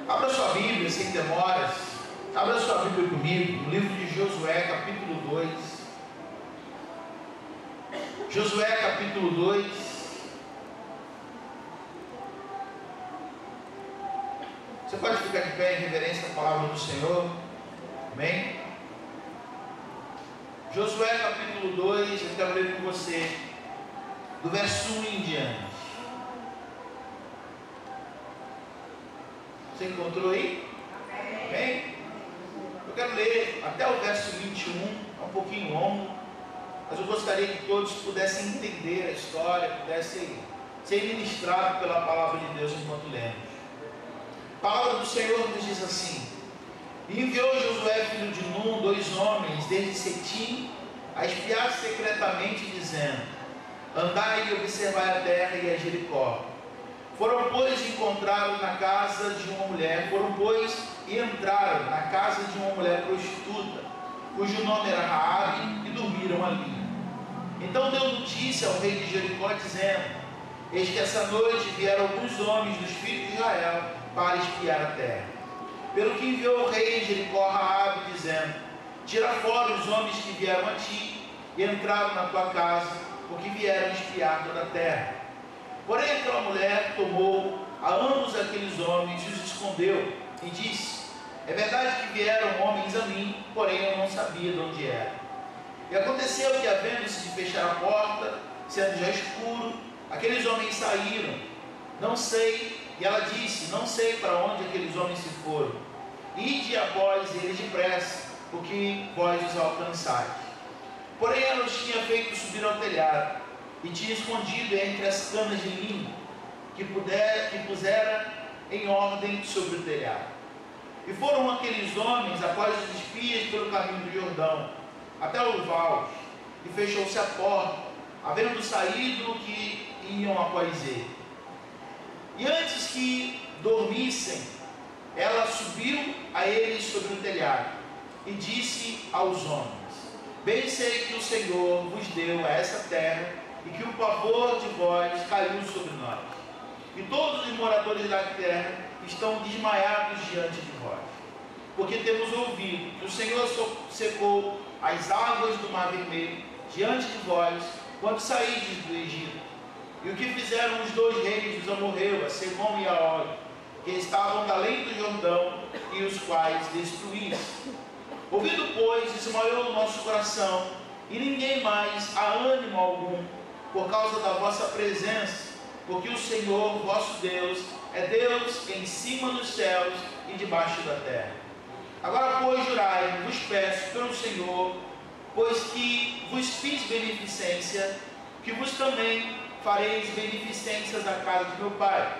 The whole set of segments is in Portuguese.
Abra sua Bíblia sem demoras. Abra sua Bíblia comigo no livro de Josué, capítulo 2. Josué, capítulo 2. Você pode ficar de pé em reverência à palavra do Senhor. Amém? Josué, capítulo 2. Eu quero ler com você do verso 1 em diante. Você encontrou aí? Amém? Eu quero ler até o verso 21, é um pouquinho longo, mas eu gostaria que todos pudessem entender a história, pudessem ser ministrados pela palavra de Deus enquanto lemos. A palavra do Senhor nos diz assim: e enviou Josué, filho de Nun, 2 homens desde Setim a espiar secretamente, dizendo: andai e observai a terra e a Jericó. Foram, pois, e encontraram na casa de uma mulher, e entraram na casa de uma mulher prostituta, cujo nome era Raabe, e dormiram ali. Então deu notícia ao rei de Jericó, dizendo: eis que essa noite vieram alguns homens dos filhos de Israel para espiar a terra. Pelo que enviou o rei de Jericó Raabe, dizendo: tira fora os homens que vieram a ti e entraram na tua casa, porque vieram espiar toda a terra. Porém aquela mulher tomou a ambos aqueles homens e os escondeu, e disse: é verdade que vieram homens a mim, porém eu não sabia de onde era. E aconteceu que, havendo-se de fechar a porta, sendo já escuro, aqueles homens saíram. Não sei, e ela disse: não sei para onde aqueles homens se foram. Ide após eles depressa, porque vós os alcançais. Porém ela os tinha feito subir ao telhado, e tinha escondido entre as canas de linho que pusera em ordem sobre o telhado. E foram aqueles homens após os espias pelo caminho do Jordão, até o val, e fechou-se a porta, havendo saído que iam após ele. E antes que dormissem, ela subiu a eles sobre o telhado, e disse aos homens: bem sei que o Senhor vos deu a essa terra, e que o pavor de vós caiu sobre nós, e todos os moradores da terra estão desmaiados diante de vós, porque temos ouvido que o Senhor secou as águas do Mar Vermelho diante de vós, quando saídes do Egito, e o que fizeram os 2 reis dos amorreus, a Sehom e a Og, que estavam além do Jordão, e os quais destruíste. Ouvindo, pois, desmaiou o nosso coração, e ninguém mais há ânimo algum, por causa da vossa presença, porque o Senhor vosso Deus é Deus em cima dos céus e debaixo da terra. Agora, pois, jurai, vos peço pelo Senhor, pois que vos fiz beneficência, que vos também fareis beneficências à casa de meu pai,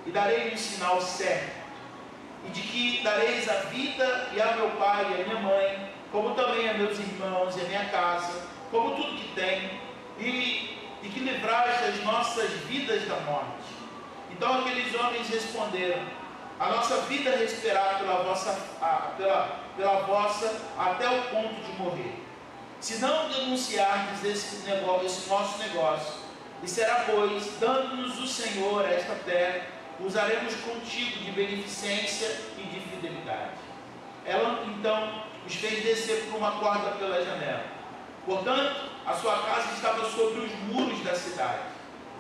e darei um sinal certo, e de que dareis a vida e a meu pai e a minha mãe, como também a meus irmãos e a minha casa, como tudo que tenho, e que livraste as nossas vidas da morte. Então aqueles homens responderam: a nossa vida respirar pela vossa até o ponto de morrer. Se não denunciardes esse nosso negócio, e será, pois, dando-nos o Senhor esta terra, usaremos contigo de beneficência e de fidelidade. Ela então os fez descer por uma corda pela janela. Portanto, a sua casa estava sobre os muros da cidade,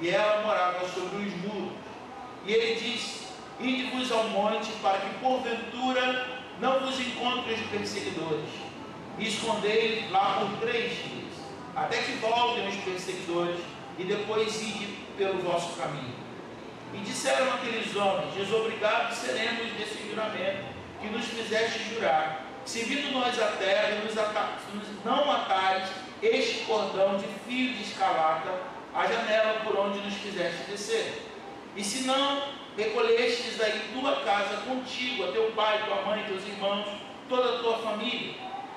e ela morava sobre os muros. E ele disse: ide-vos ao monte, para que porventura não vos encontrem os perseguidores, e escondei lá por 3 dias, até que voltem os perseguidores, e depois ide pelo vosso caminho. E disseram aqueles homens: desobrigados seremos desse juramento que nos fizeste jurar, se vindo nós a terra e nos não atares este cordão de fio de escarlata, a janela por onde nos fizeste descer. E se não recolhestes daí tua casa contigo, a teu pai, tua mãe, teus irmãos, toda a tua família,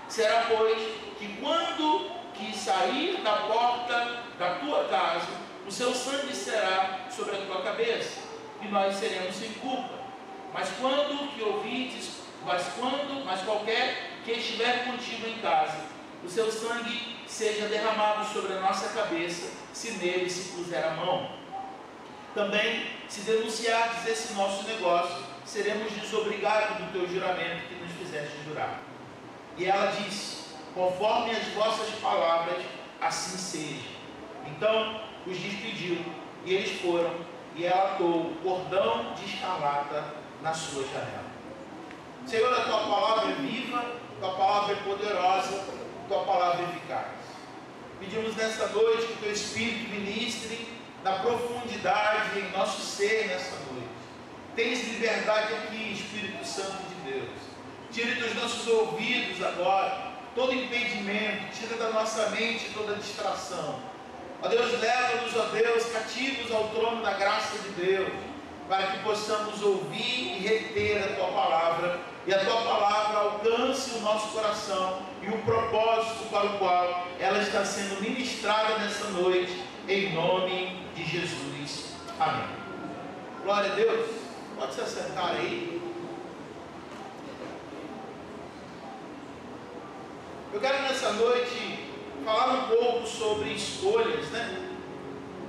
será, pois, que quando que sair da porta da tua casa, o seu sangue será sobre a tua cabeça, e nós seremos sem culpa. Mas qualquer que estiver contigo em casa, o seu sangue seja derramado sobre a nossa cabeça, se nele se puser a mão. Também, se denunciardes esse nosso negócio, seremos desobrigados do teu juramento que nos fizeste jurar. E ela disse: conforme as vossas palavras, assim seja. Então os despediu, e eles foram, e ela atou o cordão de escarlata na sua janela. Senhor, a tua palavra é viva, a tua palavra é poderosa, a tua palavra é eficaz. Pedimos nessa noite que o teu Espírito ministre na profundidade em nosso ser nessa noite. Tens liberdade aqui, Espírito Santo de Deus. Tire dos nossos ouvidos agora todo impedimento, tira da nossa mente toda distração. Ó Deus, leva-nos, ó Deus, cativos ao trono da graça de Deus, para que possamos ouvir e reter a tua palavra, e a tua palavra alcance o nosso coração e o propósito para o qual ela está sendo ministrada nessa noite, em nome de Jesus. Amém. Glória a Deus. Pode se assentar aí. Eu quero nessa noite falar um pouco sobre escolhas, né?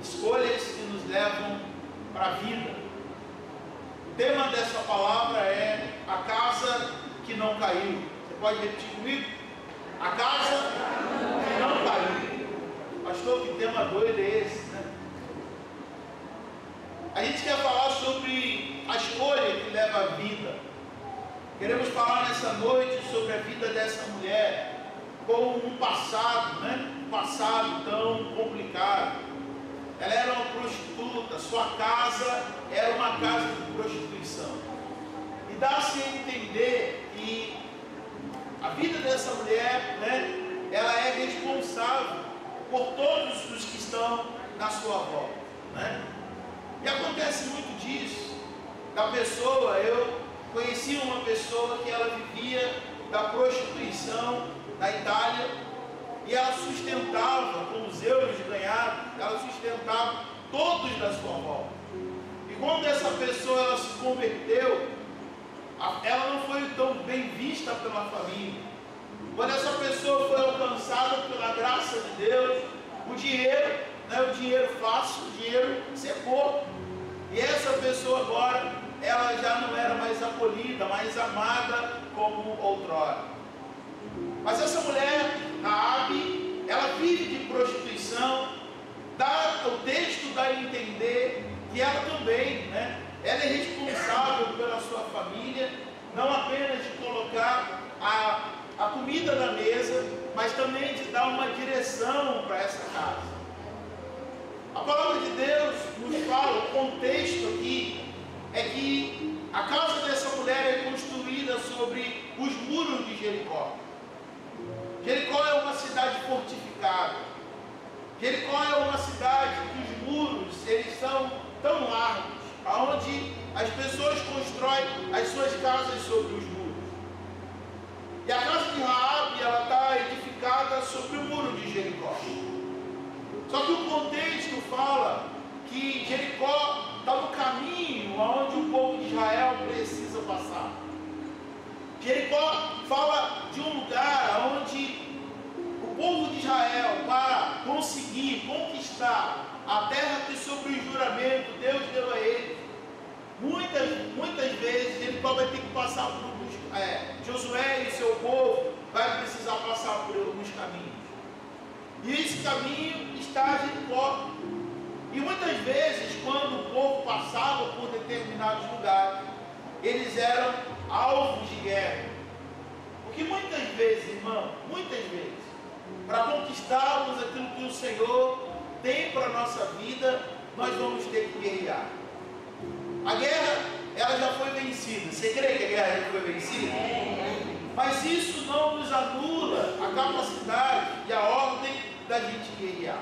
Escolhas que nos levam para a vida. O tema dessa palavra é a casa que não caiu. Você pode repetir comigo? A casa que não caiu. Pastor, que tema doido é esse, né? A gente quer falar sobre a escolha que leva à vida. Queremos falar nessa noite sobre a vida dessa mulher com um passado, né? Um passado tão complicado. Ela era uma prostituta, sua casa era uma casa de prostituição. E dá-se a entender que a vida dessa mulher, né? Ela é responsável por todos os que estão na sua volta, né? E acontece muito disso, da pessoa. Eu conheci uma pessoa que ela vivia da prostituição na Itália, e ela sustentava, com os euros ganhados, ela sustentava todos da sua volta. E quando essa pessoa ela se converteu, ela não foi tão bem vista pela família. Quando essa pessoa foi alcançada pela graça de Deus, o dinheiro, né, o dinheiro fácil, o dinheiro secou. E essa pessoa agora, ela já não era mais acolhida, mais amada como outrora. Mas essa mulher, Raabe, ela vive de prostituição. O texto dá a entender que ela também, né, ela é responsável pela sua família, não apenas de colocar a comida na mesa, mas também de dar uma direção para essa casa. A palavra de Deus nos fala, o contexto aqui é que a casa dessa mulher é construída sobre os muros de Jericó. Jericó é uma cidade fortificada. Jericó é uma cidade que os muros, eles são tão largos, aonde as pessoas constroem as suas casas sobre os muros. E a casa de Raabe, ela está edificada sobre o muro de Jericó. Só que o contexto fala que Jericó está no caminho aonde o povo de Israel precisa passar. Jericó fala de um lugar onde o povo de Israel, para conseguir conquistar a terra que sobre o juramento Deus deu a eles, muitas vezes Jericó vai ter que passar por alguns, Josué e seu povo vai precisar passar por alguns caminhos. E esse caminho está Jericó. E muitas vezes, quando o povo passava por determinados lugares, eles eram alvos de guerra. Porque muitas vezes, irmão, muitas vezes, para conquistarmos aquilo que o Senhor tem para a nossa vida, nós vamos ter que guerrear. A guerra, ela já foi vencida. Você crê que a guerra já foi vencida? Mas isso não nos anula a capacidade e a ordem da gente guerrear.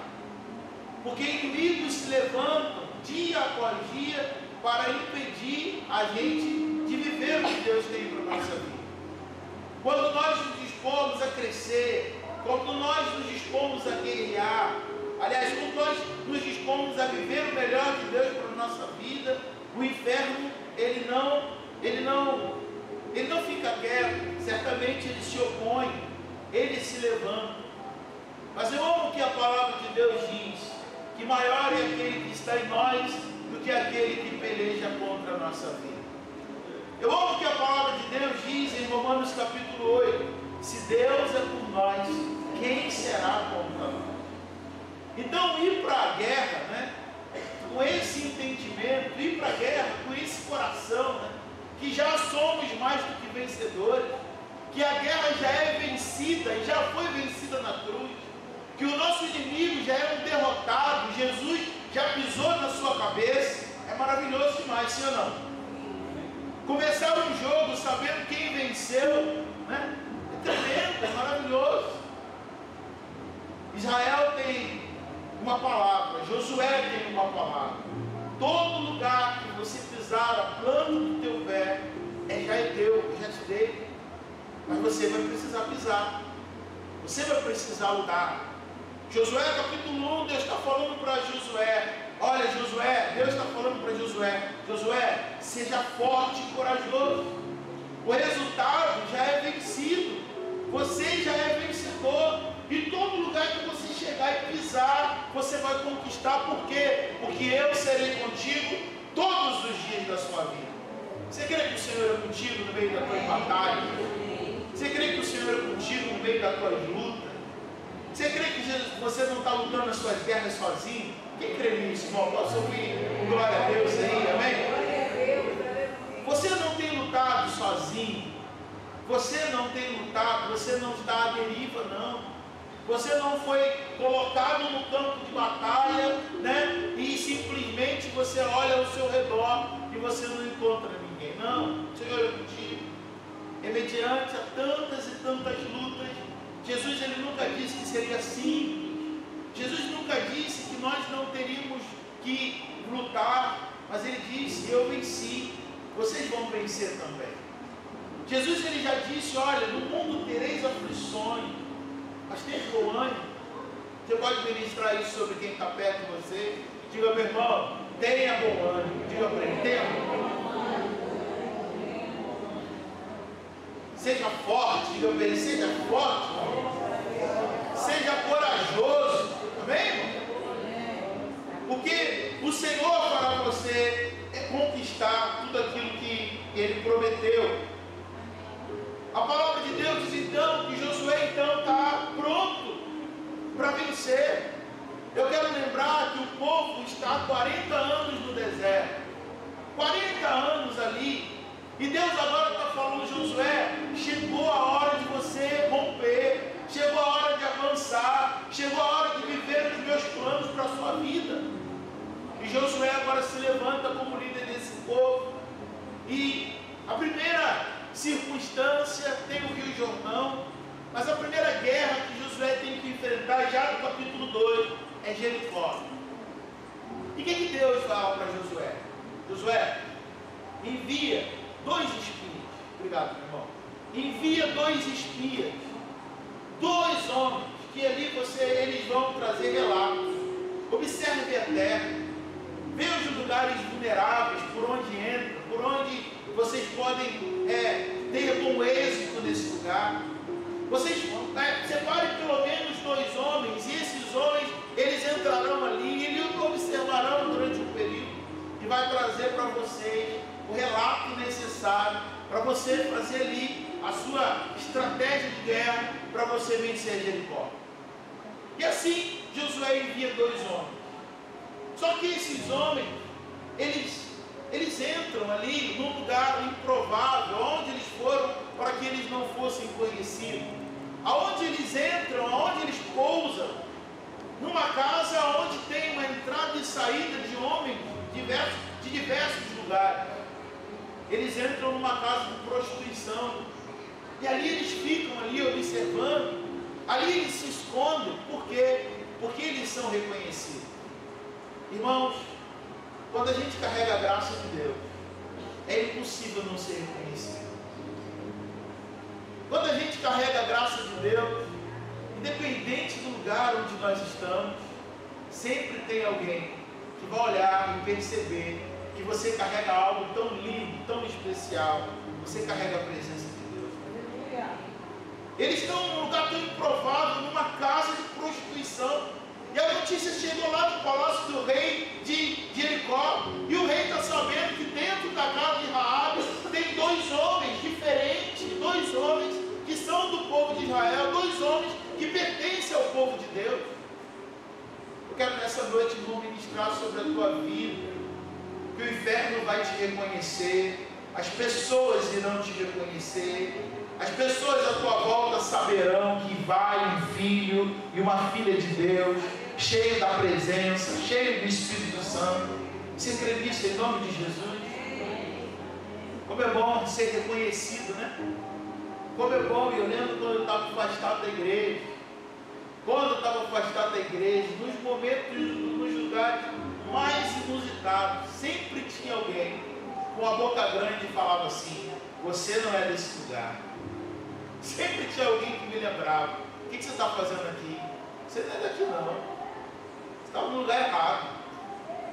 Porque inimigos se levantam dia após dia para impedir a gente de viver o que Deus tem para a nossa vida. Quando nós nos dispomos a crescer, quando nós nos dispomos a guerrear, aliás, quando nós nos dispomos a viver o melhor de Deus para a nossa vida, o inferno, ele não fica quieto, certamente ele se opõe, ele se levanta. Mas eu amo que a palavra de Deus diz que maior é aquele que está em nós do que aquele que peleja contra a nossa vida. Eu amo que a palavra de Deus diz em Romanos capítulo 8, se Deus é por nós, quem será contra nós? Então ir para a guerra, né, com esse entendimento, ir para a guerra com esse coração, né, que já somos mais do que vencedores, que a guerra já é vencida e já foi vencida na cruz, que o nosso inimigo já é um derrotado, Jesus já pisou na sua cabeça, é maravilhoso demais, sim ou não? Começar um jogo sabendo quem venceu, né, é tremendo, é maravilhoso. Israel tem uma palavra, Josué tem uma palavra. Todo lugar que você pisar a planta do teu pé, já é teu, eu já te dei. Mas você vai precisar pisar, você vai precisar lutar. Josué capítulo 1, Deus está falando para Josué, olha Josué, Deus está falando para Josué, Josué, seja forte e corajoso. O resultado já é vencido, você já é vencedor. E todo lugar que você chegar e pisar, você vai conquistar. Por quê? Porque eu serei contigo todos os dias da sua vida. Você crê que o Senhor é contigo no meio da tua batalha? Você crê que o Senhor é contigo no meio das tuas lutas? Você crê que você não está lutando as suas guerras sozinho? Quem crê nisso, irmão? Posso ouvir glória a Deus aí, amém? Você não tem lutado sozinho. Você não tem lutado, você não está à deriva, não. Você não foi colocado no campo de batalha, né? E simplesmente você olha ao seu redor e você não encontra ninguém. Não, o Senhor é contigo. E mediante a tantas e tantas lutas, Jesus ele nunca disse que seria simples. Jesus nunca disse que nós não teríamos que lutar, mas ele disse: eu venci, vocês vão vencer também. Jesus ele já disse: olha, no mundo tereis aflições, mas tem bom ânimo. Você pode ministrar isso sobre quem está perto de você? Diga, meu irmão, tenha bom ânimo. Diga para ele, tenha bom ânimo. Seja forte, diga para ele, seja forte, seja corajoso, amém, irmão? Porque o Senhor para você é conquistar tudo aquilo que Ele prometeu. A palavra de Deus diz então que Josué então está pronto para vencer. Eu quero lembrar que o povo está há 40 anos no deserto, 40 anos ali. E Deus agora está falando: Josué, chegou a hora de você romper, chegou a hora de avançar, chegou a hora de viver os meus planos para a sua vida. E Josué agora se levanta como líder desse povo. E a primeira circunstância tem o Rio Jordão, mas a primeira guerra que Josué tem que enfrentar, já no capítulo 2, é Jericó. E o que Deus fala para Josué? Josué, envia 2 espias. Obrigado, meu irmão. Envia 2 espias, 2 homens, que ali eles vão trazer relatos. Observe a terra, veja os lugares vulneráveis, por onde entra, por onde vocês podem ter bom êxito nesse lugar. Vocês separem pelo menos 2 homens, e esses homens, eles entrarão ali, e eles observarão durante um período, e vai trazer para vocês o relato necessário para você fazer ali a sua estratégia de guerra para você vencer Jericó. E assim Josué envia 2 homens. Só que esses homens, eles entram ali num lugar improvável, onde eles foram para que eles não fossem conhecidos. Aonde eles entram, aonde eles pousam, numa casa onde tem uma entrada e saída de homens de diversos lugares. Eles entram numa casa de prostituição, e ali eles ficam ali observando, ali eles se escondem. Por quê? Porque eles são reconhecidos. Irmãos, quando a gente carrega a graça de Deus, é impossível não ser reconhecido. Quando a gente carrega a graça de Deus, independente do lugar onde nós estamos, sempre tem alguém que vai olhar e perceber que você carrega algo tão lindo, tão especial. Você carrega a presença de Deus. Eles estão num lugar tão improvável, numa casa de prostituição. E a notícia chegou lá no palácio do rei de Jericó. E o rei está sabendo que dentro da casa de Raabe tem 2 dois homens diferentes, dois homens que são do povo de Israel, dois homens que pertencem ao povo de Deus. Eu quero nessa noite, irmão, ministrar sobre a tua vida, que o inferno vai te reconhecer, as pessoas irão te reconhecer, as pessoas à tua volta saberão que vai um filho e uma filha de Deus, cheio da presença, cheio do Espírito Santo. Você crê nisso em nome de Jesus? Como é bom ser reconhecido, né? Como é bom, eu lembro quando eu estava afastado da igreja, nos momentos, nos lugares mais inusitados, sempre tinha alguém com a boca grande e falava assim: você não é desse lugar. Sempre tinha alguém que me lembrava: o que você está fazendo aqui? Você não é daqui não, você está no lugar errado.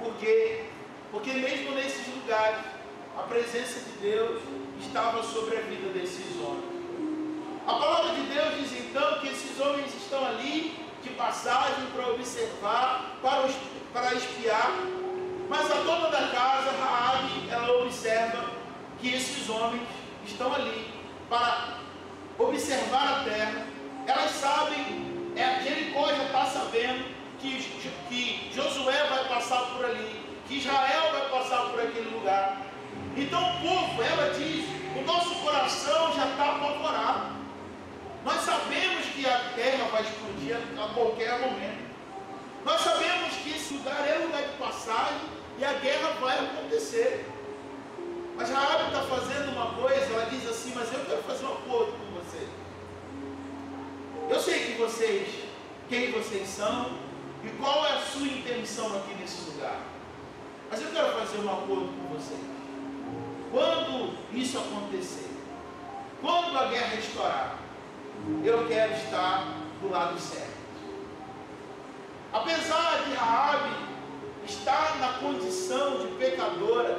Por quê? Porque mesmo nesses lugares, a presença de Deus estava sobre a vida desses homens. A palavra de Deus diz então que esses homens estão ali de passagem para observar, para espiar, mas a dona da casa, Raabe, ela observa que esses homens estão ali para observar a terra. Elas sabem, Jericó já está sabendo que Josué vai passar por ali, que Israel vai passar por aquele lugar. Então o povo, ela diz, o nosso coração já está apavorado. Nós sabemos que a terra vai explodir a qualquer momento. Nós sabemos que esse lugar é lugar de passagem e a guerra vai acontecer. Mas Raabe está fazendo uma coisa, ela diz assim: mas eu quero fazer um acordo com vocês. Eu sei que quem vocês são e qual é a sua intenção aqui nesse lugar. Mas eu quero fazer um acordo com vocês. Quando isso acontecer, quando a guerra estourar, eu quero estar do lado certo. Apesar de Raabe estar na condição de pecadora,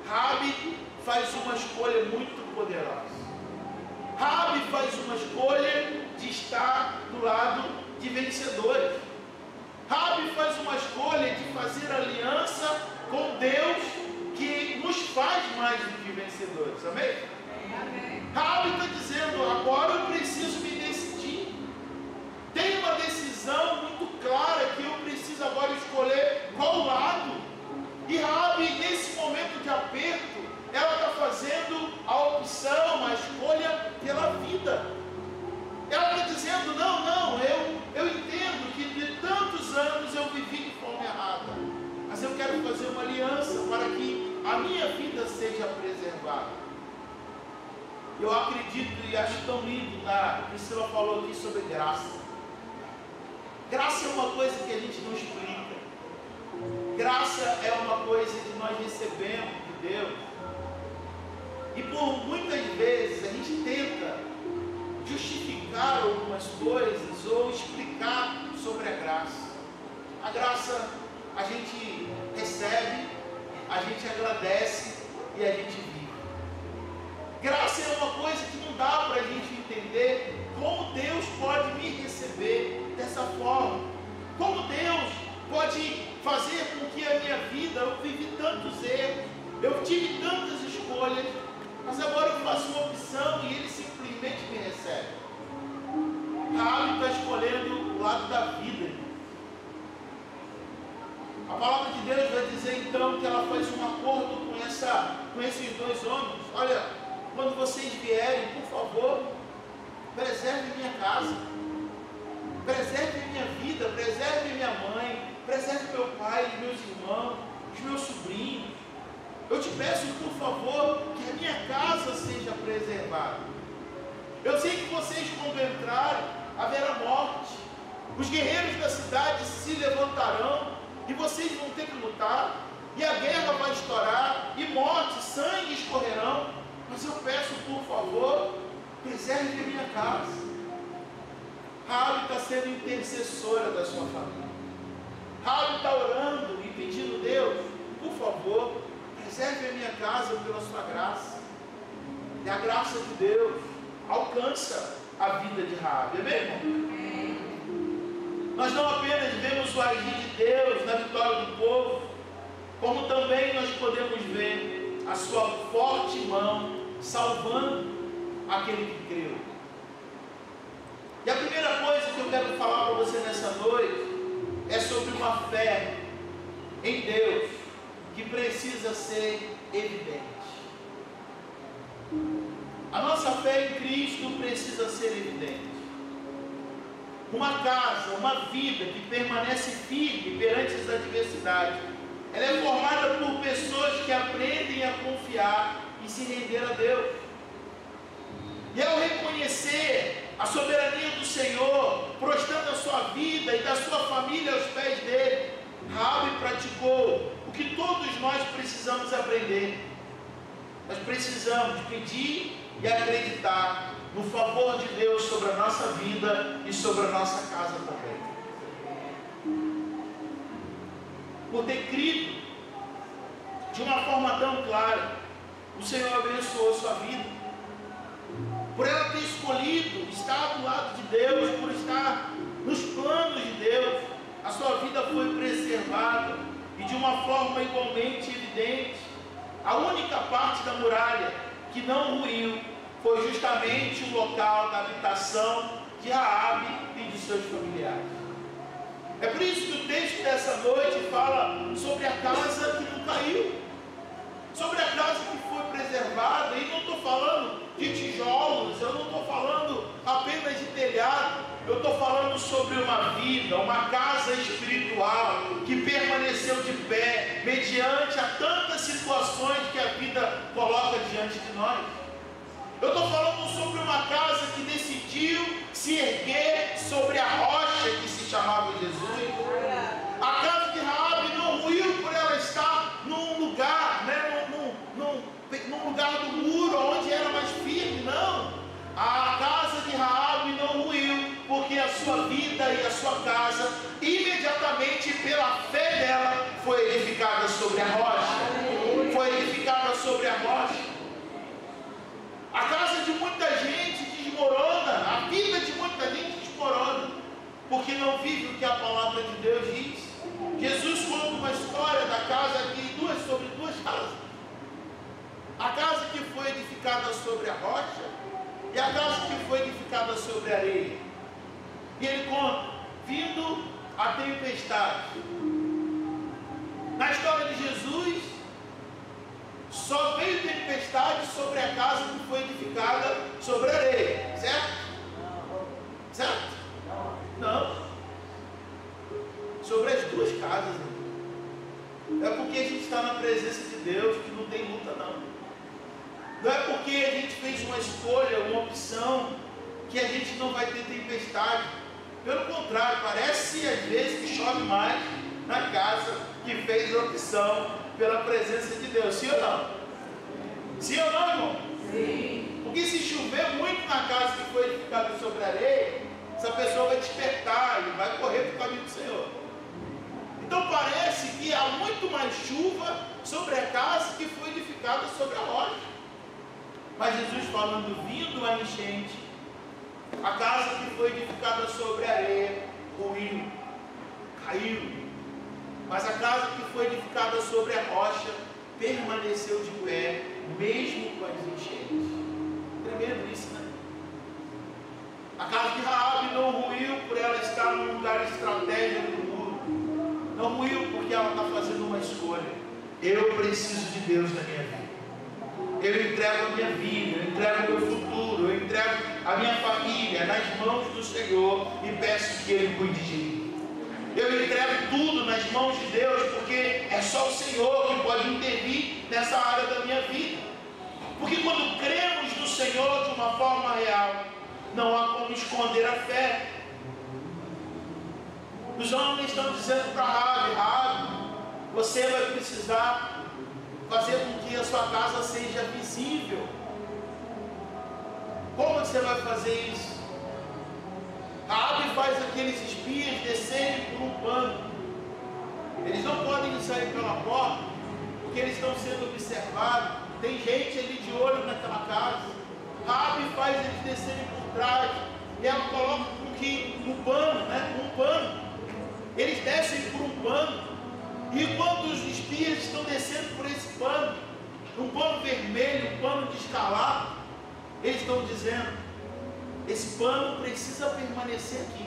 Raabe faz uma escolha muito poderosa. Raabe faz uma escolha de estar do lado de vencedores. Raabe faz uma escolha de fazer aliança com Deus, que nos faz mais do que vencedores. Amém? Amém. Raabe está dizendo: agora eu preciso me decidir. Tem uma decisão muito clara que eu preciso agora escolher qual lado. E Raabe, nesse momento de aperto, ela está fazendo a opção, a escolha pela vida. Ela está dizendo: não, eu entendo que de tantos anos eu vivi de forma errada, mas eu quero fazer uma aliança para que a minha vida seja preservada. Eu acredito e acho tão lindo, a Priscila falou aqui sobre graça. Graça é uma coisa que a gente não explica. Graça é uma coisa que nós recebemos de Deus. E por muitas vezes a gente tenta justificar algumas coisas ou explicar sobre a graça. A graça a gente recebe, a gente agradece e a gente vive. Graça é uma coisa que não dá para a gente entender como Deus pode me receber dessa forma. Como Deus pode fazer com que a minha vida, eu vivi tantos erros, eu tive tantas escolhas, mas agora eu faço uma opção e Ele simplesmente me recebe. Raabe está escolhendo o lado da vida. A palavra de Deus vai dizer então que ela faz um acordo com esses dois homens. Olha, quando vocês vierem, por favor, preserve minha casa, preserve minha vida, preserve minha mãe, preserve meu pai, meus irmãos, os meus sobrinhos. Eu te peço, por favor, que a minha casa seja preservada. Eu sei que vocês, quando entrarem, haverá morte. Os guerreiros da cidade se levantarão e vocês vão ter que lutar, e a guerra vai estourar, e morte, sangue escorrerão. Mas eu peço, por favor, preserve a minha casa. Raabe está sendo intercessora da sua família. Raabe está orando e pedindo: Deus, por favor, preserve a minha casa pela sua graça. E a graça de Deus alcança a vida de Raabe. Amém, irmão? Nós não apenas vemos o agir de Deus na vitória do povo, como também nós podemos ver a sua forte mão salvando aquele que creu. E a primeira coisa que eu quero falar para você nessa noite é sobre uma fé em Deus que precisa ser evidente. A nossa fé em Cristo precisa ser evidente. Uma casa, uma vida que permanece firme perante as adversidades, ela é formada por pessoas que aprendem a confiar e se render a Deus. E ao reconhecer a soberania do Senhor, prostrando a sua vida e da sua família aos pés dele, Raabe praticou o que todos nós precisamos aprender. Nós precisamos pedir e acreditar no favor de Deus sobre a nossa vida e sobre a nossa casa também. Por ter crido de uma forma tão clara, o Senhor abençoou sua vida. Por ela ter escolhido estar do lado de Deus, por estar nos planos de Deus, a sua vida foi preservada e de uma forma igualmente evidente. A única parte da muralha que não ruiu foi justamente o local da habitação de Raabe e de seus familiares. É por isso que o texto dessa noite fala sobre a casa que não caiu, sobre a casa que foi preservada. E não estou falando de tijolos, eu não estou falando apenas de telhado, eu estou falando sobre uma vida, uma casa espiritual que permaneceu de pé mediante a tantas situações que a vida coloca diante de nós. Eu estou falando sobre uma casa que decidiu se erguer sobre a rocha que se chamava Jesus. A casa de Raabe não ruiu por ela estar num lugar, num lugar do muro onde era mais firme, não. A casa de Raabe não ruiu porque a sua vida e a sua casa, imediatamente pela fé dela, foi edificada sobre a rocha. Foi edificada sobre a rocha. A casa de muita gente desmorona, a vida de muita gente desmorona, porque não vive o que a palavra de Deus diz. Jesus conta uma história da casa aqui, sobre duas casas. A casa que foi edificada sobre a rocha e a casa que foi edificada sobre a areia. E ele conta, vindo a tempestade. Na história de Jesus, só veio tempestade sobre a casa que foi edificada sobre a areia, certo? Certo? Não. Sobre as duas casas. Não é porque a gente está na presença de Deus que não tem luta, não. Não é porque a gente fez uma escolha, uma opção, que a gente não vai ter tempestade. Pelo contrário, parece às vezes que chove mais na casa que fez a opção pela presença de Deus. Sim ou não? Sim ou não, irmão? Sim. Porque se chover muito na casa que foi edificada sobre a areia, essa pessoa vai despertar e vai correr para o caminho do Senhor. Então parece que há muito mais chuva sobre a casa que foi edificada sobre a rocha. Mas Jesus falando, vindo a enchente, a casa que foi edificada sobre a areia ruiu, caiu. Mas a casa que foi edificada sobre a rocha permaneceu de pé, mesmo com as enchentes. Tremendo isso, né? A casa de Raabe não ruiu por ela estar num lugar estratégico do muro. Não ruiu porque ela está fazendo uma escolha. Eu preciso de Deus na minha vida. Eu entrego a minha vida, eu entrego o meu futuro, eu entrego a minha família nas mãos do Senhor e peço que Ele cuide de mim. Eu entrego tudo nas mãos de Deus, porque é só o Senhor que pode intervir nessa área da minha vida. Porque quando cremos no Senhor de uma forma real, não há como esconder a fé. Os homens estão dizendo para Raabe, você vai precisar fazer com que a sua casa seja visível. Como você vai fazer isso? Raabe faz aqueles espias descerem por um pano. Eles não podem sair pela porta, porque eles estão sendo observados. Tem gente ali de olho naquela casa. Raabe faz eles descerem por trás, e ela coloca um pano. Eles descem por um pano, e quando os espias estão descendo por esse pano, um pano vermelho, um pano de escarlate, eles estão dizendo, esse pano precisa permanecer aqui,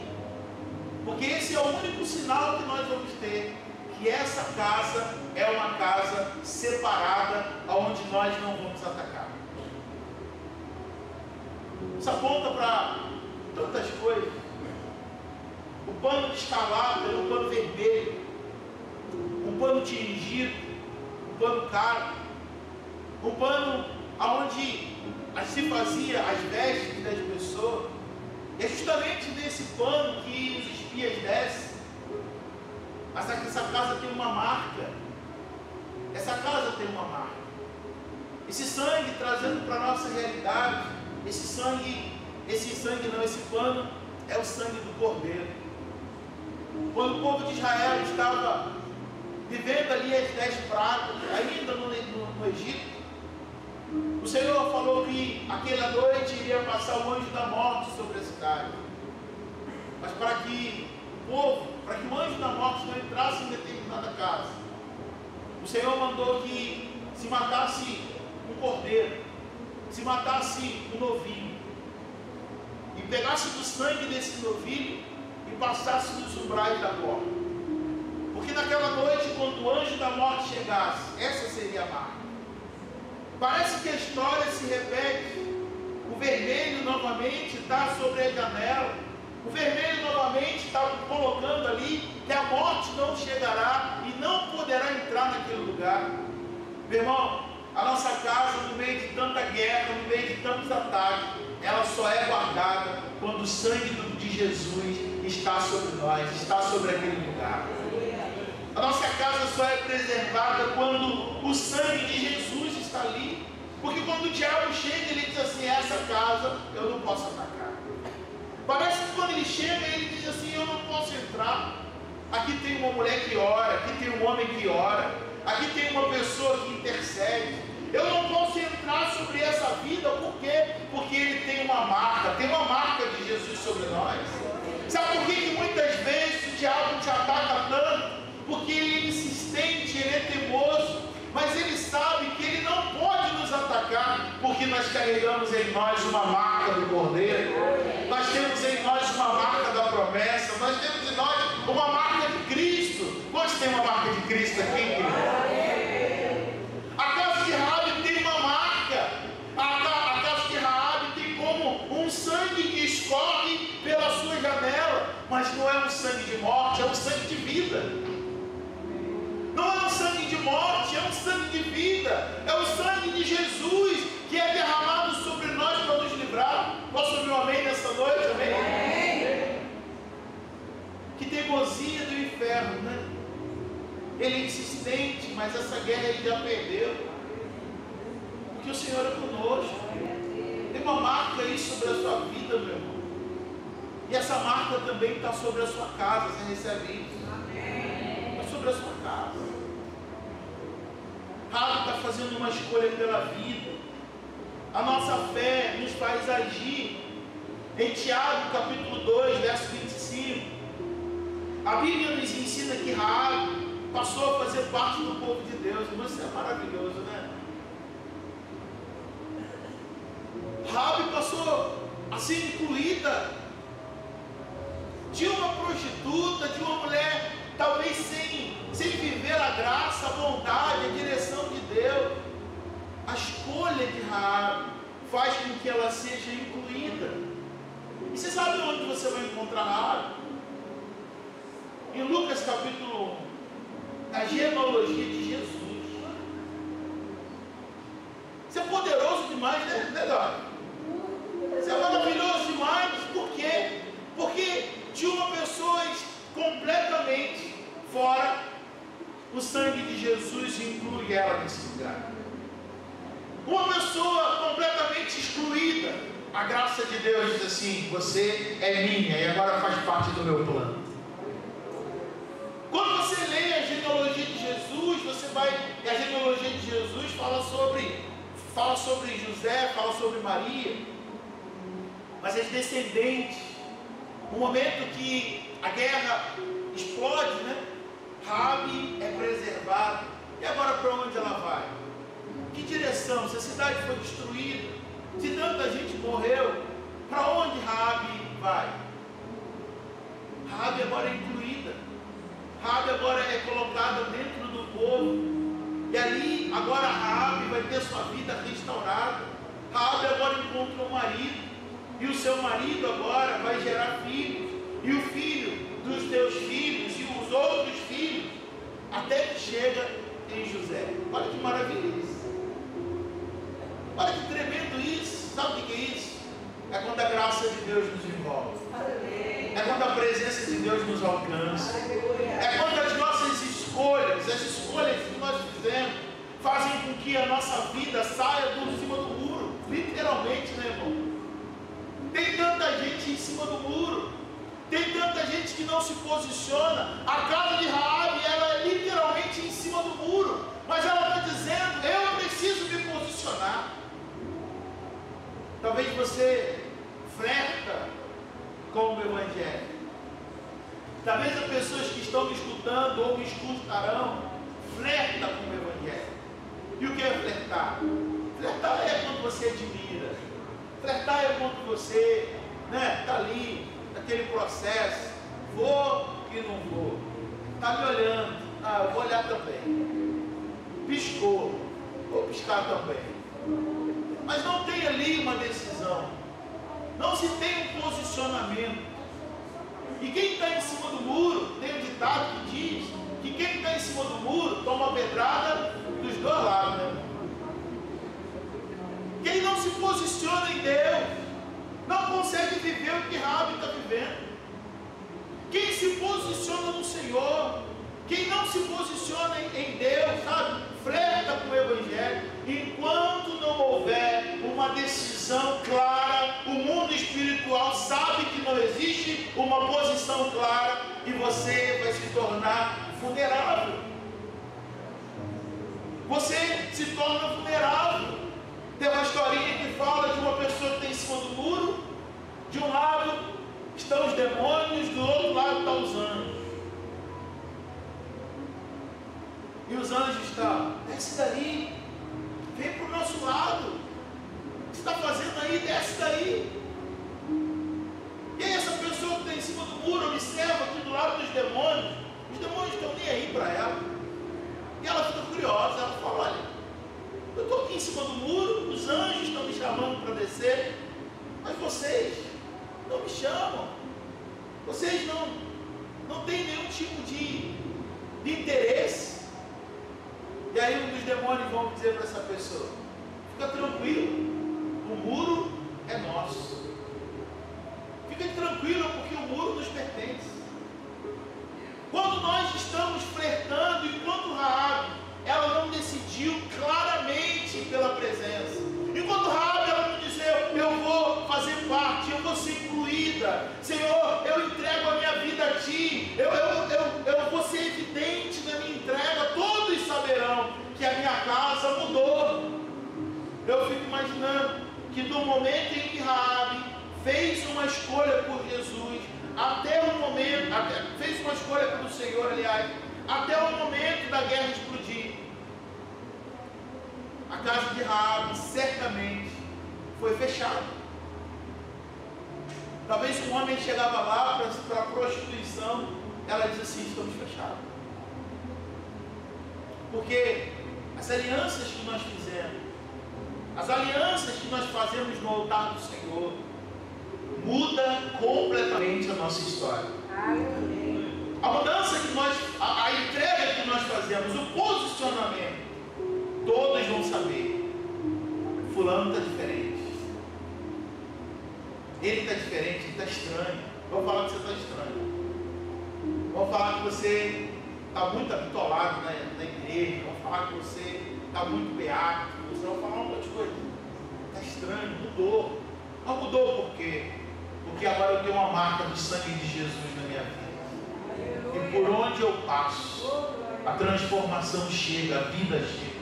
porque esse é o único sinal que nós vamos ter, que essa casa é uma casa separada, onde nós não vamos atacar. Isso aponta para tantas coisas. O pano de escarlate era um pano vermelho, um pano tingido, um pano caro, um pano onde se fazia as vestes das pessoas. É justamente nesse pano que os espias descem. Essa casa tem uma marca. Essa casa tem uma marca. Esse sangue trazendo para a nossa realidade, esse pano é o sangue do Cordeiro. Quando o povo de Israel estava vivendo ali as 10 pragas, ainda no Egito, o Senhor falou que aquela noite iria passar o anjo da morte sobre a cidade. Mas para que o anjo da morte não entrasse em determinada casa, o Senhor mandou que se matasse um cordeiro, se matasse um novilho, e pegasse do sangue desse novilho e passasse nos umbrais da porta. Porque naquela noite, quando o anjo da morte chegasse, essa seria a marca. Parece que a história se repete. O vermelho novamente está sobre a janela. O vermelho novamente está colocando ali que a morte não chegará e não poderá entrar naquele lugar. Meu irmão, a nossa casa, no meio de tanta guerra, no meio de tantos ataques, ela só é guardada quando o sangue de Jesus está sobre nós, está sobre aquele lugar. A nossa casa só é preservada quando o sangue de Jesus está ali. Porque quando o diabo chega, ele diz assim, essa casa eu não posso atacar. Parece que quando ele chega, ele diz assim, eu não posso entrar. Aqui tem uma mulher que ora, aqui tem um homem que ora, aqui tem uma pessoa que intercede. Eu não posso entrar sobre essa vida, por quê? Porque ele tem uma marca de Jesus sobre nós. Sabe por que muitas vezes o diabo te ataca tanto? Porque ele é insistente, ele é teimoso, mas ele sabe que ele não pode nos atacar, porque nós carregamos em nós uma marca do Cordeiro, nós temos em nós uma marca da promessa, nós temos em nós uma marca de Cristo. Quantos tem uma marca de Cristo aqui, querido? A casa de Raabe tem uma marca, a casa de Raabe tem como um sangue que escorre pela sua janela, mas não é um sangue de morte, é um sangue de vida. Não é um sangue de morte, é um sangue de vida, é o sangue de Jesus que é derramado sobre nós para nos livrar. Posso ouvir um amém nessa noite? Amém? Amém. Que teimosia do inferno, né? Ele é insistente, mas essa guerra ele já perdeu, porque o Senhor é conosco. Tem uma marca aí sobre a sua vida, meu irmão, e essa marca também está sobre a sua casa. Você recebe isso? Está sobre a sua casa. Raabe está fazendo uma escolha pela vida. A nossa fé nos faz agir. Em Tiago capítulo 2, verso 25, a Bíblia nos ensina que Raabe passou a fazer parte do povo de Deus. Isso é maravilhoso, né? Raabe passou a ser incluída de uma prostituta, de uma mulher talvez sem viver a graça, a bondade, a direção de Deus. A escolha de Raabe faz com que ela seja incluída. E você sabe onde você vai encontrar Raabe? Em Lucas capítulo 1, a genealogia de Jesus. Isso é poderoso demais, né, Dória? Isso é maravilhoso demais. Por quê? Porque de uma pessoa completamente fora, o sangue de Jesus inclui ela nesse lugar. Uma pessoa completamente excluída, a graça de Deus diz assim: você é minha e agora faz parte do meu plano. Quando você lê a genealogia de Jesus, a genealogia de Jesus fala sobre José, fala sobre Maria, mas as descendentes, no momento que a guerra explode, né? Raabe é preservada. E agora para onde ela vai? Que direção? Se a cidade foi destruída, se tanta gente morreu, para onde Raabe vai? Raabe agora é incluída. Raabe agora é colocada dentro do povo. E ali, agora Raabe vai ter sua vida restaurada. Raabe agora encontra um marido. E o seu marido agora vai gerar filhos. E o filho dos teus filhos e os outros filhos. Até que chega em José. Olha que maravilha isso. Olha que tremendo isso. Sabe o que é isso? É quando a graça de Deus nos envolve. É quando a presença de Deus nos alcança. É quando as nossas escolhas, as escolhas que nós fizemos, fazem com que a nossa vida saia do cima do muro. Literalmente, né, irmão? Tem tanta gente em cima do muro. Tem tanta gente que não se posiciona. A casa de Raabe, ela é literalmente em cima do muro. Mas ela está dizendo, eu preciso me posicionar. Talvez você flerta com o Evangelho. Talvez as pessoas que estão me escutando ou me escutarão flerta com o Evangelho. E o que é flertar? Flertar é quando você admira. Flertar é quando você está ali, naquele processo. Vou e não vou. Está me olhando. Ah, eu vou olhar também. Piscou. Vou piscar também. Mas não tem ali uma decisão. Não se tem um posicionamento. E quem está em cima do muro, tem um ditado que diz que quem está em cima do muro toma pedrada dos dois lados, né? Quem não se posiciona em Deus não consegue viver o que Raabe está vivendo. Quem se posiciona no Senhor, quem não se posiciona em Deus, sabe, flerta com o Evangelho. Enquanto não houver uma decisão clara, o mundo espiritual sabe que não existe uma posição clara e você vai se tornar vulnerável. Você se torna vulnerável. Tem uma historinha que fala de uma pessoa que está em cima do muro. De um lado estão os demônios, do outro lado estão os anjos. E os anjos estão, desce daí, vem para o nosso lado. O que você está fazendo aí? Desce daí. E aí essa pessoa que está em cima do muro observa aqui do lado dos demônios. Os demônios estão nem aí para ela. E ela fica curiosa, ela fala, olha, eu estou aqui em cima do muro, os anjos estão me chamando para descer, mas vocês não me chamam. Vocês não têm nenhum tipo de interesse. E aí um dos demônios vão dizer para essa pessoa, fica tranquilo, o muro é nosso. Fica tranquilo porque o muro nos pertence. Quando nós estamos flertando, enquanto Raabe, ela não decidiu claramente pela presença. Enquanto Raabe, ela não dizia, eu vou fazer parte, eu vou ser incluída. Senhor, eu entrego a minha vida a Ti. Eu vou ser evidente na minha entrega. Todos saberão que a minha casa mudou. Eu fico imaginando que do momento em que Raabe fez uma escolha por Jesus, até o momento, fez uma escolha pelo Senhor, aliás, até o momento da guerra explodir, a casa de Raabe certamente foi fechada. Talvez um homem chegava lá para a prostituição, ela diz assim, estamos fechados. Porque as alianças que nós fizemos, as alianças que nós fazemos no altar do Senhor, muda completamente a nossa história. A mudança que nós, a entrega que nós fazemos, o posicionamento, todos vão saber. Fulano está diferente. Ele está diferente, ele está estranho. Vão falar que você está estranho. Vão falar que você está muito habitolado na igreja. Vão falar que você está muito beato. Você vai falar um monte de coisa. Está estranho, mudou. Mas mudou por quê? Porque agora eu tenho uma marca do sangue de Jesus na minha vida. E por onde eu passo, a transformação chega, a vida chega.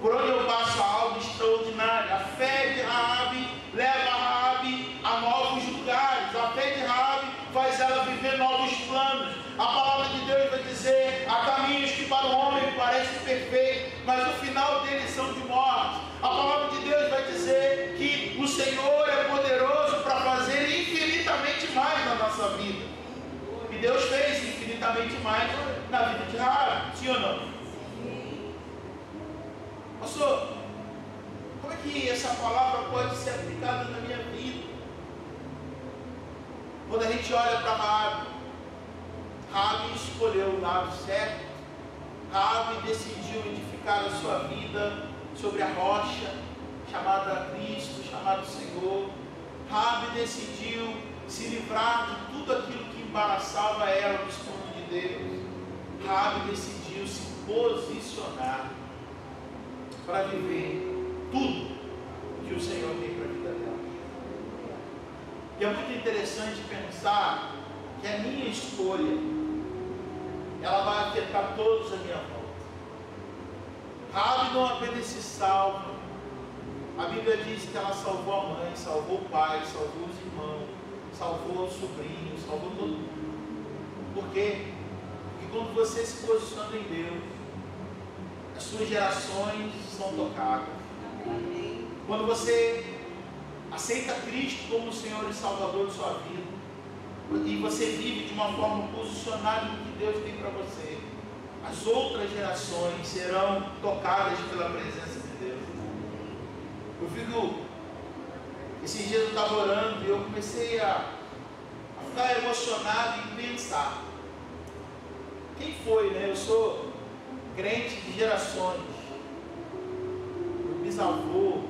Por onde eu passo, algo extraordinário. A fé de Raabe leva Raabe a novos lugares. A fé de Raabe faz ela viver novos planos. A palavra de Deus vai dizer, há caminhos que para o homem parecem perfeitos, mas o final deles são de morte. Deus fez infinitamente mais na vida de Raabe, sim ou não? Pastor, como é que essa palavra pode ser aplicada na minha vida? Quando a gente olha para Raabe, Raabe escolheu o lado certo. Raabe decidiu edificar a sua vida sobre a rocha chamada Cristo, chamado Senhor. Raabe decidiu se livrar de tudo aquilo que embaraçava ela dos planos de Deus. Raabe decidiu se posicionar para viver tudo que o Senhor tem para a vida dela. E é muito interessante pensar que a minha escolha, ela vai afetar todos à minha volta. Raabe não apenas se salva. A Bíblia diz que ela salvou a mãe, salvou o pai, salvou os irmãos, salvou os sobrinhos, salvou todo mundo. Por quê? Porque quando você se posiciona em Deus, as suas gerações são tocadas. Quando você aceita Cristo como o Senhor e Salvador de sua vida, e você vive de uma forma posicionada no que Deus tem para você, as outras gerações serão tocadas pela presença de Deus. Esses dias eu estava orando e eu comecei a ficar emocionado e pensar, quem foi, né? Eu sou crente de gerações. Meu bisavô,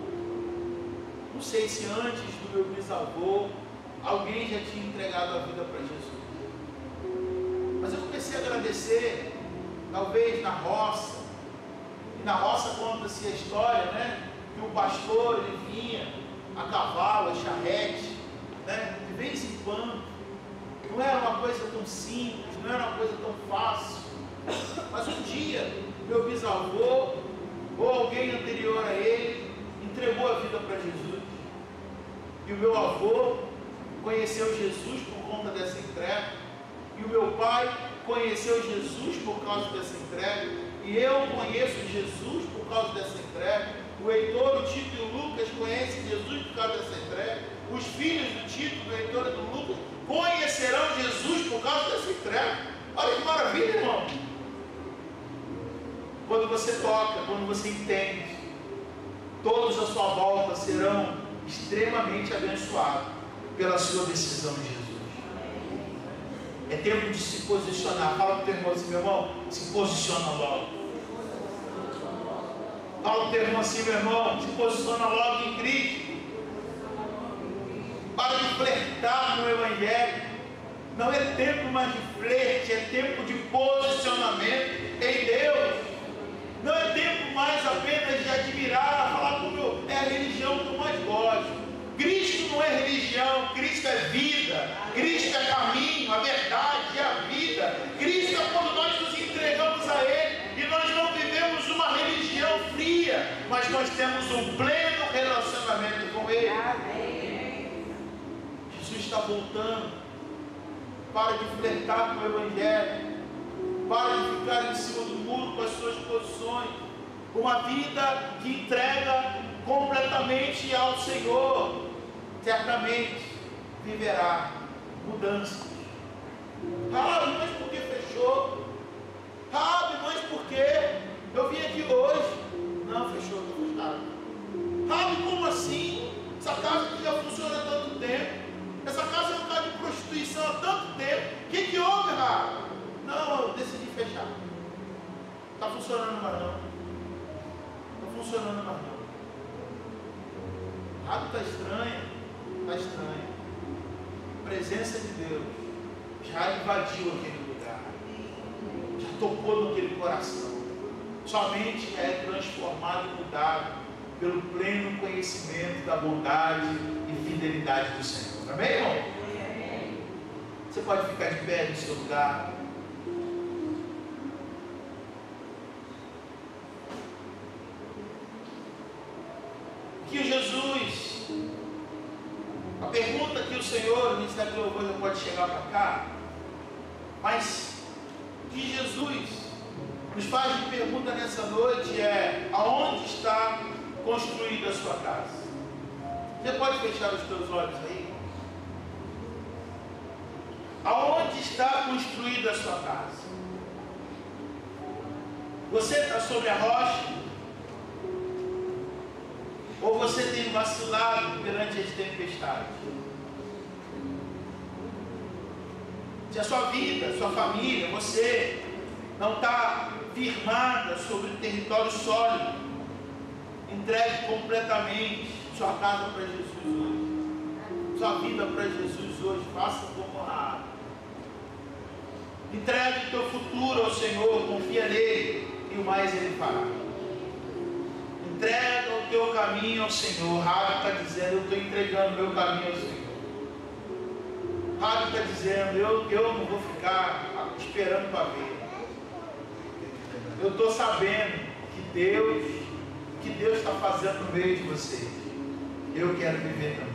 não sei se antes do meu bisavô alguém já tinha entregado a vida para Jesus, mas eu comecei a agradecer, talvez na roça, e na roça conta-se a história, né, que o pastor ele vinha a cavalo, a charrete, né, de vez em quando. Não era uma coisa tão simples, não era uma coisa tão fácil, mas um dia meu bisavô ou alguém anterior a ele entregou a vida para Jesus, e o meu avô conheceu Jesus por conta dessa entrega, e o meu pai conheceu Jesus por causa dessa entrega, e eu conheço Jesus por causa dessa entrega. O Heitor, o Tito e o Lucas conhecem Jesus por causa dessa entrega. Os filhos do Tito, do Heitor e do Lucas conhecerão Jesus por causa dessa entrega. Olha que maravilha, irmão. Quando você toca, quando você entende, todos à sua volta serão extremamente abençoados pela sua decisão em Jesus. É tempo de se posicionar. Fala para o teu irmão assim, meu irmão, se posiciona logo. Fala para o teu irmão assim, meu irmão, se posiciona logo em Cristo. Para de flertar no Evangelho. Não é tempo mais de flerte, é tempo de posicionamento em Deus. Não é tempo mais apenas de admirar, falar como é a religião que eu mais gosto. Cristo não é religião, Cristo é vida, Cristo é caminho, a verdade e a vida. Cristo é quando nós nos entregamos a Ele e nós não vivemos uma religião fria, mas nós temos um pleno relacionamento com Ele. Amém. Jesus está voltando. Para de flertar com o Evangelho, para de ficar em cima do muro com as suas posições. Uma vida que entrega completamente ao Senhor, certamente viverá mudanças. Rabi, mas por que fechou? Rabi, mas por que? Eu vim aqui hoje. Não, fechou, estou fechado. Rabi, como assim? Essa casa que já funciona há tanto tempo. Essa casa é um lugar de prostituição há tanto tempo. O que houve, Rabi? Não, eu decidi fechar. Está funcionando mais não. Está funcionando mais não. Rabi está estranha. Está estranha. A presença de Deus já invadiu aquele lugar. Já tocou naquele coração. Sua mente é transformada e mudada pelo pleno conhecimento da bondade e fidelidade do Senhor. Amém, irmão? Amém. Você pode ficar de pé no seu lugar. Que Jesus, a pergunta que o Senhor, o Ministério do Louvor não pode chegar para cá, mas que Jesus nos faz de pergunta nessa noite é: aonde está construída a sua casa? Você pode fechar os teus olhos aí? Aonde está construída a sua casa? Você está sobre a rocha? Ou você tem vacilado perante as tempestades? Se a sua vida, a sua família, você não está firmada sobre o território sólido, entregue completamente sua casa para Jesus hoje, sua vida para Jesus hoje, faça como a água. Entregue o teu futuro ao Senhor, confia nele e o mais ele fará. Entrega o teu caminho ao Senhor. Rabi está dizendo, eu estou entregando o meu caminho ao Senhor. Rabi está dizendo, eu não vou ficar esperando para ver. Eu estou sabendo que Deus está fazendo no meio de vocês. Eu quero viver também.